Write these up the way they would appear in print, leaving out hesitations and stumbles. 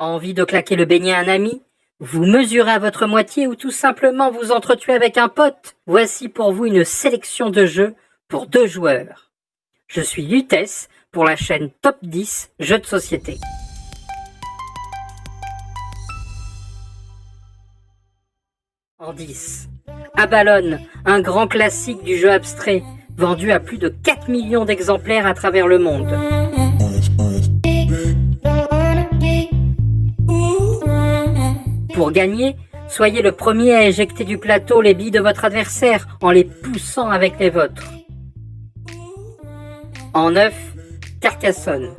Envie de claquer le beignet à un ami? Vous mesurez à votre moitié ou tout simplement vous entretuez avec un pote? Voici pour vous une sélection de jeux pour 2 joueurs. Je suis Lutèce pour la chaîne Top 10 Jeux de société. En 10. Abalone, un grand classique du jeu abstrait, vendu à plus de 4 millions d'exemplaires à travers le monde. Pour gagner, soyez le premier à éjecter du plateau les billes de votre adversaire en les poussant avec les vôtres. En 9, Carcassonne.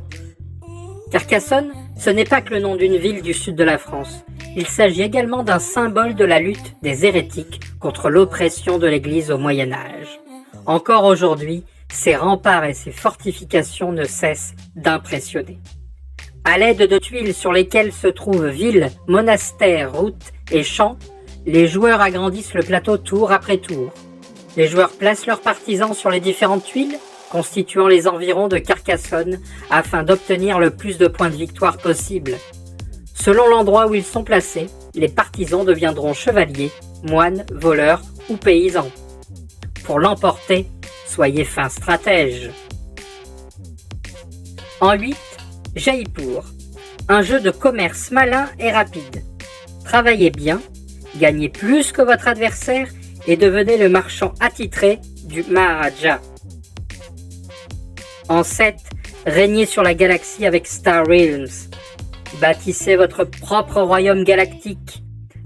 Carcassonne, ce n'est pas que le nom d'une ville du sud de la France. Il s'agit également d'un symbole de la lutte des hérétiques contre l'oppression de l'Église au Moyen-Âge. Encore aujourd'hui, ses remparts et ses fortifications ne cessent d'impressionner. À l'aide de tuiles sur lesquelles se trouvent villes, monastères, routes et champs, les joueurs agrandissent le plateau tour après tour. Les joueurs placent leurs partisans sur les différentes tuiles, constituant les environs de Carcassonne, afin d'obtenir le plus de points de victoire possible. Selon l'endroit où ils sont placés, les partisans deviendront chevaliers, moines, voleurs ou paysans. Pour l'emporter, soyez fin stratège. En 8, Jaipur, un jeu de commerce malin et rapide. Travaillez bien, gagnez plus que votre adversaire et devenez le marchand attitré du Maharaja. En 7, régnez sur la galaxie avec Star Realms. Bâtissez votre propre royaume galactique.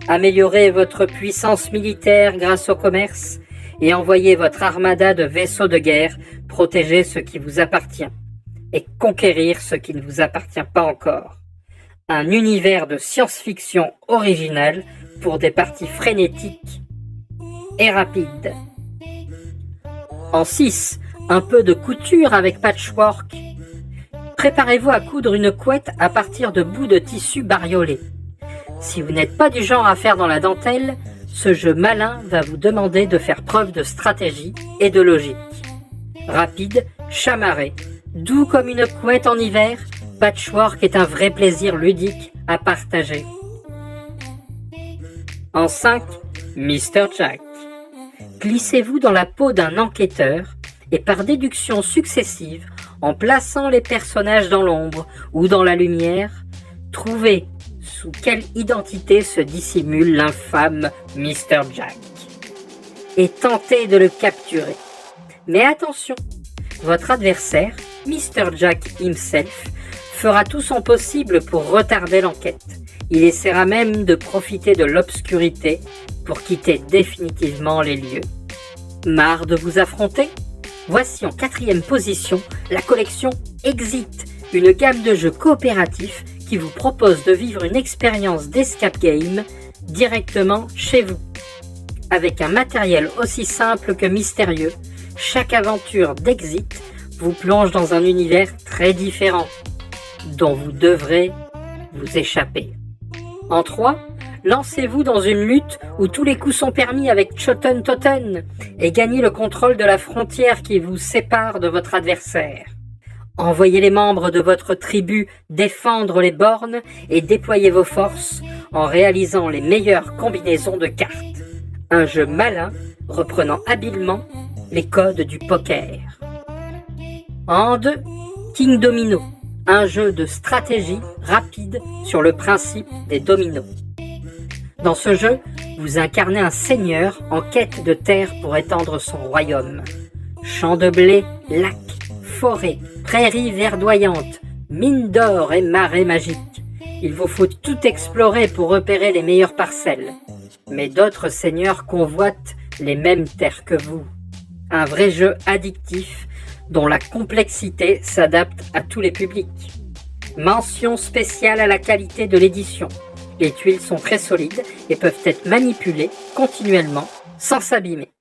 Améliorez votre puissance militaire grâce au commerce et envoyez votre armada de vaisseaux de guerre protéger ce qui vous appartient et conquérir ce qui ne vous appartient pas encore. Un univers de science-fiction original pour des parties frénétiques et rapides. En 6, un peu de couture avec patchwork. Préparez-vous à coudre une couette à partir de bouts de tissu bariolés. Si vous n'êtes pas du genre à faire dans la dentelle, ce jeu malin va vous demander de faire preuve de stratégie et de logique. Rapide, chamarré, doux comme une couette en hiver, Patchwork est un vrai plaisir ludique à partager. En 5, Mr. Jack. Glissez-vous dans la peau d'un enquêteur et par déduction successive, en plaçant les personnages dans l'ombre ou dans la lumière, trouvez sous quelle identité se dissimule l'infâme Mr. Jack et tentez de le capturer. Mais attention, votre adversaire, Mr. Jack himself, fera tout son possible pour retarder l'enquête. Il essaiera même de profiter de l'obscurité pour quitter définitivement les lieux. Marre de vous affronter? Voici en 4e position la collection Exit, une gamme de jeux coopératifs qui vous propose de vivre une expérience d'escape game directement chez vous. Avec un matériel aussi simple que mystérieux, chaque aventure d'Exit vous plonge dans un univers très différent, dont vous devrez vous échapper. En 3, lancez-vous dans une lutte où tous les coups sont permis avec Choten Toten et gagnez le contrôle de la frontière qui vous sépare de votre adversaire. Envoyez les membres de votre tribu défendre les bornes et déployez vos forces en réalisant les meilleures combinaisons de cartes. Un jeu malin reprenant habilement les codes du poker. En 2, King Domino, un jeu de stratégie rapide sur le principe des dominos. Dans ce jeu, vous incarnez un seigneur en quête de terre pour étendre son royaume. Champs de blé, lacs, forêts, prairies verdoyantes, mines d'or et marais magiques. Il vous faut tout explorer pour repérer les meilleures parcelles. Mais d'autres seigneurs convoitent les mêmes terres que vous. Un vrai jeu addictif dont la complexité s'adapte à tous les publics. Mention spéciale à la qualité de l'édition. Les tuiles sont très solides et peuvent être manipulées continuellement sans s'abîmer.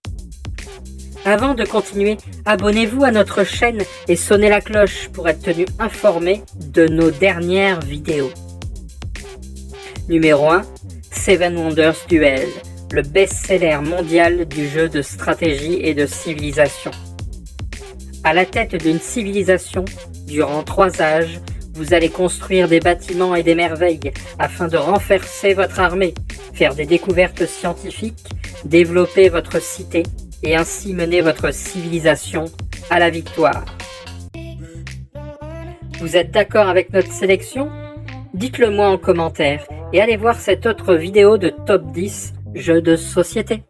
Avant de continuer, abonnez-vous à notre chaîne et sonnez la cloche pour être tenu informé de nos dernières vidéos. Numéro 1, Seven Wonders Duel, le best-seller mondial du jeu de stratégie et de civilisation. À la tête d'une civilisation, durant 3 âges, Vous allez construire des bâtiments et des merveilles afin de renforcer votre armée, faire des découvertes scientifiques, développer votre cité et ainsi mener votre civilisation à la victoire. Vous êtes d'accord avec notre sélection? Dites-le moi en commentaire et allez voir cette autre vidéo de top 10 jeux de société.